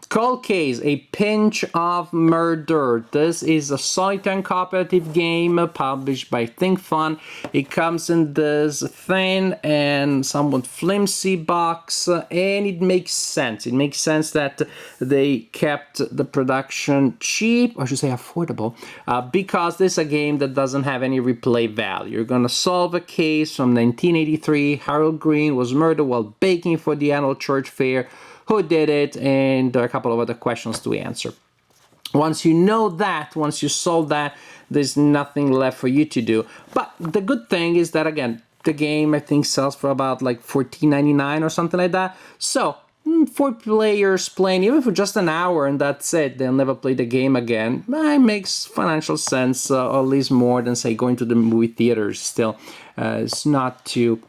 Cold Case, A Pinch of Murder. This is a solitaire and cooperative game published by Think Fun. It comes in this thin and somewhat flimsy box, and it makes sense. It makes sense that they kept the production cheap, or I should say affordable, because this is a game that doesn't have any replay value. You're going to solve a case from 1983. Harold Green was murdered while baking for the annual church fair. Who did it, and there are a couple of other questions to answer. Once you know that, once you solve that, there's nothing left for you to do. But the good thing is that, again, the game, I think, sells for about like $14.99 or something like that. So, 4 players playing, even for just an hour, and that's it, they'll never play the game again. It makes financial sense, at least more than, say, going to the movie theaters still. It's not too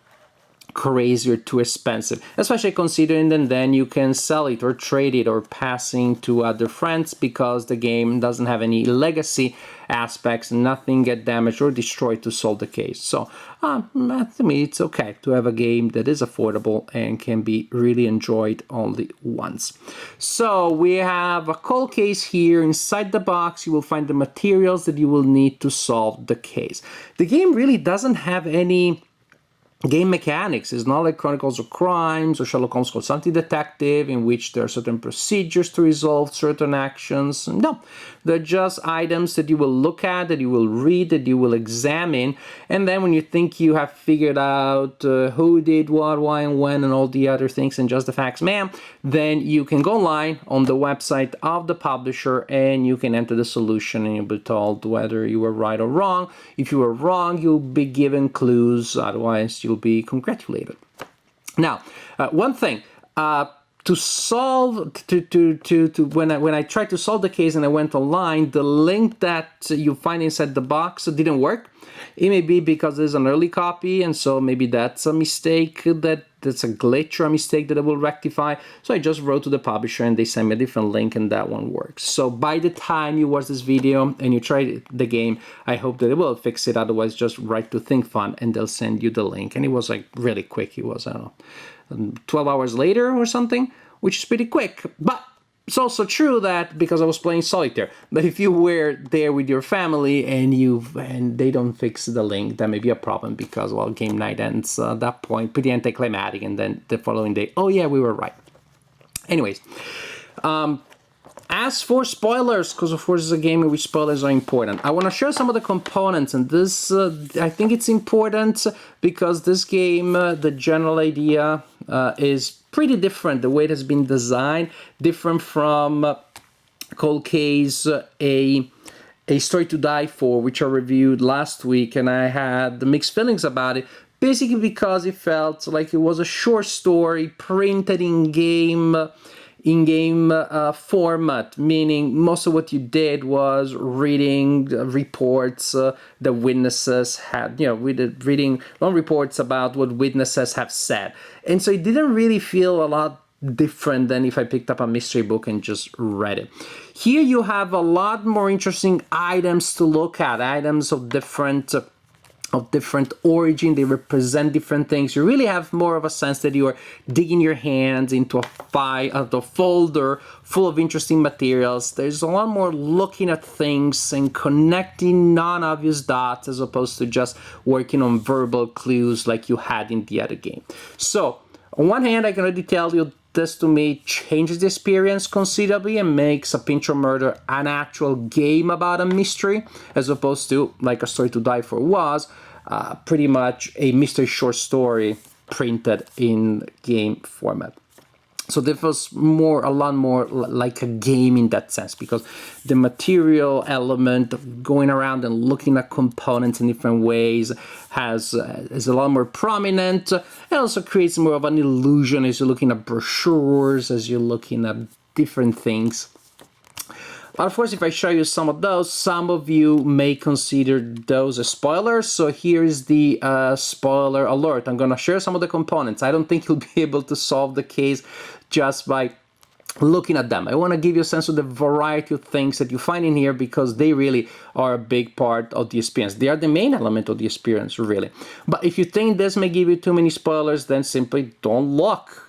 crazy or too expensive, especially considering that then you can sell it or trade it or passing to other friends, because the game doesn't have any legacy aspects, nothing get damaged or destroyed to solve the case. So to me, it's okay to have a game that is affordable and can be really enjoyed only once. So we have a cold case here. Inside the box you will find the materials that you will need to solve the case. The game really doesn't have any game mechanics. Is not like Chronicles of Crimes or Sherlock Holmes Consulting Detective, in which there are certain procedures to resolve certain actions. No, they're just items that you will look at, that you will read, that you will examine, and then when you think you have figured out who did what, why, and when, and all the other things, and just the facts, ma'am, then you can go online on the website of the publisher and you can enter the solution and you'll be told whether you were right or wrong. If you were wrong, you'll be given clues, otherwise you'll be congratulated. Now, one thing, to solve, when I tried to solve the case and I went online, the link that you find inside the box didn't work. It may be because there's an early copy, and so maybe that's a mistake, that's a glitch or a mistake that I will rectify. So I just wrote to the publisher and they sent me a different link, and that one works. So by the time you watch this video and you try the game, I hope that it will fix it. Otherwise, just write to Think Fun and they'll send you the link. And it was like really quick. It was, I don't know, 12 hours later or something, which is pretty quick. But it's also true that because I was playing solitaire, but if you were there with your family and they don't fix the link, that may be a problem, because, well, game night ends at that point pretty anticlimactic, and then the following day, oh yeah, we were right. Anyways, as for spoilers, because of course it's a game in which spoilers are important, I want to share some of the components, and this, I think it's important because this game, the general idea is pretty different. The way it has been designed, different from Cold Case, A Story to Die For, which I reviewed last week, and I had mixed feelings about it, basically because it felt like it was a short story printed in-game format, meaning most of what you did was reading reports that witnesses had, reading long reports about what witnesses have said. And so it didn't really feel a lot different than if I picked up a mystery book and just read it. Here you have a lot more interesting items to look at, items of different origin. They represent different things. You really have more of a sense that you are digging your hands into a folder full of interesting materials. There's a lot more looking at things and connecting non-obvious dots, as opposed to just working on verbal clues like you had in the other game. So on one hand, I can already tell you this, to me, changes the experience considerably and makes A Pinch of Murder an actual game about a mystery, as opposed to, like A Story to Die For was, pretty much a mystery short story printed in game format. So this was a lot more like a game in that sense, because the material element of going around and looking at components in different ways is a lot more prominent. It also creates more of an illusion as you're looking at brochures, as you're looking at different things. But of course, if I show you some of those, some of you may consider those as spoilers. So here is the spoiler alert. I'm going to share some of the components. I don't think you'll be able to solve the case just by looking at them. I want to give you a sense of the variety of things that you find in here, because they really are a big part of the experience. They are the main element of the experience, really. But if you think this may give you too many spoilers, then simply don't look.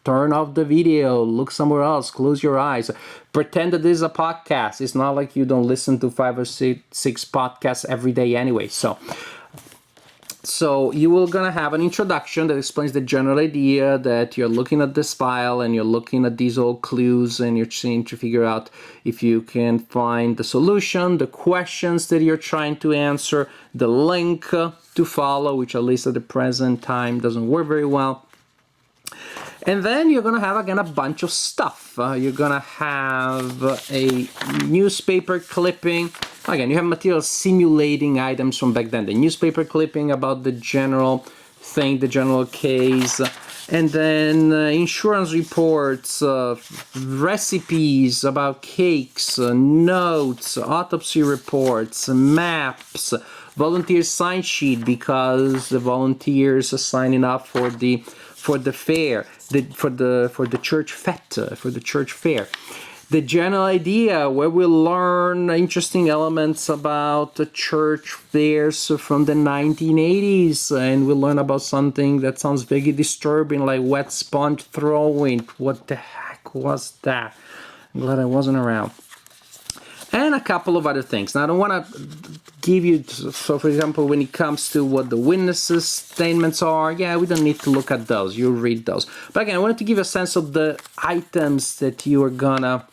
turn off the video, look somewhere else, close your eyes, pretend that this is a podcast. It's not like you don't listen to 5 or 6 podcasts every day anyway. So you will gonna have an introduction that explains the general idea, that you're looking at this file and you're looking at these old clues and you're trying to figure out if you can find the solution, the questions that you're trying to answer, the link to follow, which at least at the present time doesn't work very well. And then you're going to have, again, a bunch of stuff. You're going to have a newspaper clipping. Again, you have material simulating items from back then. The newspaper clipping about the general thing, the general case. And then insurance reports, recipes about cakes, notes, autopsy reports, maps, volunteer sign sheet because the volunteers are signing up for the fair, for the church fete, for the church fair. The general idea where we learn interesting elements about the church fairs from the 1980s, and we learn about something that sounds very disturbing, like wet sponge throwing. What the heck was that? I'm glad I wasn't around. And a couple of other things. Now, I don't want to give you, so for example, when it comes to what the witnesses' statements are, yeah, we don't need to look at those. You'll read those. But again, I wanted to give a sense of the items that you're gonna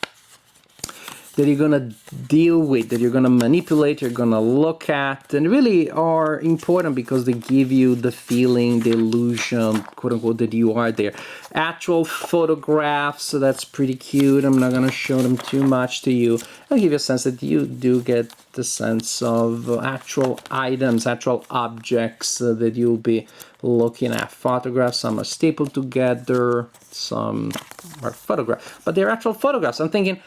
deal with, that you're gonna manipulate, you're gonna look at, and really are important because they give you the feeling, the illusion, quote unquote, that you are there. Actual photographs, so that's pretty cute. I'm not gonna show them too much to you. I'll give you a sense that you do get the sense of actual items, actual objects that you'll be looking at. Photographs, some are stapled together, some are photographs, but they're actual photographs. I'm thinking,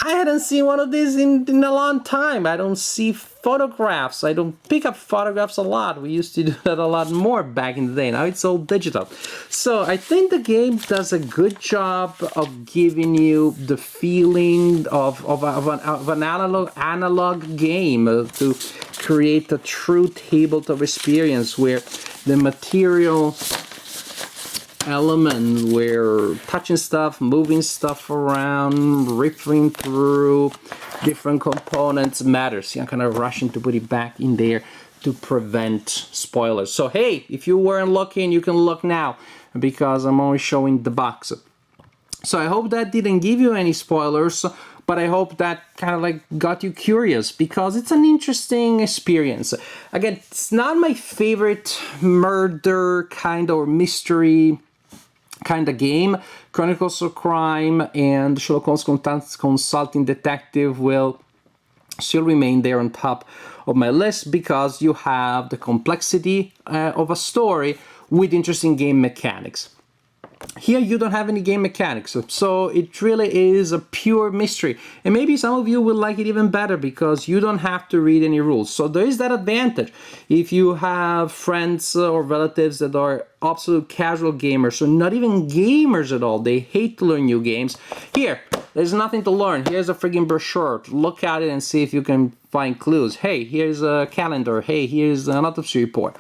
I hadn't seen one of these in a long time. I don't see photographs. I don't pick up photographs a lot. We used to do that a lot more back in the day. Now it's all digital. So I think the game does a good job of giving you the feeling of an analog game to create a true tabletop experience where the material element, where touching stuff, moving stuff around, ripping through different components matters. I'm kind of rushing to put it back in there to prevent spoilers. So hey, if you weren't looking, you can look now because I'm only showing the box. So I hope that didn't give you any spoilers, but I hope that kind of like got you curious because it's an interesting experience. Again, it's not my favorite murder kind or mystery kind of game. Chronicles of Crime and Sherlock Holmes Consulting Detective will still remain there on top of my list because you have the complexity of a story with interesting game mechanics. Here you don't have any game mechanics, so it really is a pure mystery. And maybe some of you will like it even better because you don't have to read any rules. So there is that advantage. If you have friends or relatives that are absolute casual gamers, so not even gamers at all, they hate to learn new games, here, there's nothing to learn. Here's a friggin' brochure. Look at it and see if you can find clues. Hey, here's a calendar. Hey, here's an autopsy report.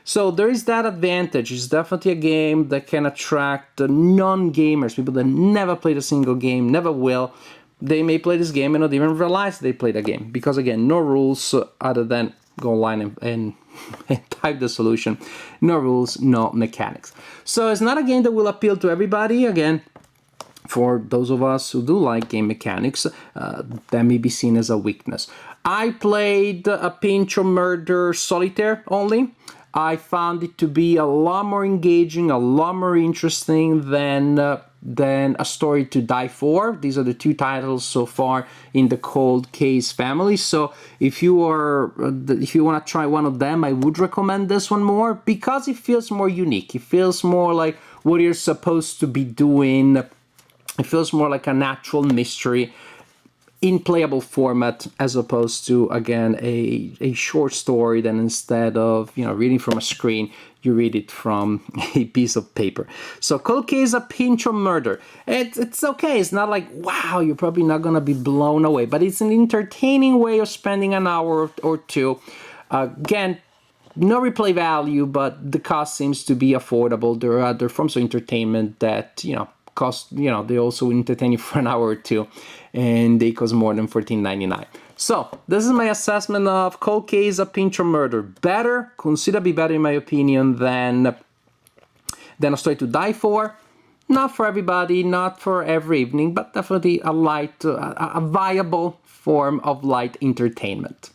So there is that advantage. It's definitely a game that can attract non-gamers, people that never played a single game, never will. They may play this game and not even realize they played a game because, again, no rules other than go online and type the solution. No rules, no mechanics. So it's not a game that will appeal to everybody. Again, for those of us who do like game mechanics, that may be seen as a weakness. I played a pinch of murder solitaire only. I found it to be a lot more engaging, a lot more interesting than A Story to Die For. These are the two titles so far in the Cold Case family. So if you want to try one of them, I would recommend this one more because it feels more unique. It feels more like what you're supposed to be doing. It feels more like a natural mystery in playable format as opposed to, again, a short story that instead of reading from a screen, you read it from a piece of paper. So Cold Case, A Pinch of Murder. It's okay. It's not like, wow, you're probably not going to be blown away, but it's an entertaining way of spending an hour or two. Again, no replay value, but the cost seems to be affordable. There are other forms of entertainment that, cost, you know, they also entertain you for an hour or two, and they cost more than $14.99. So this is my assessment of Cold Case, A Pinch of Murder. Better, considerably better in my opinion than A Story to Die For. Not for everybody, not for every evening, but definitely a viable form of light entertainment.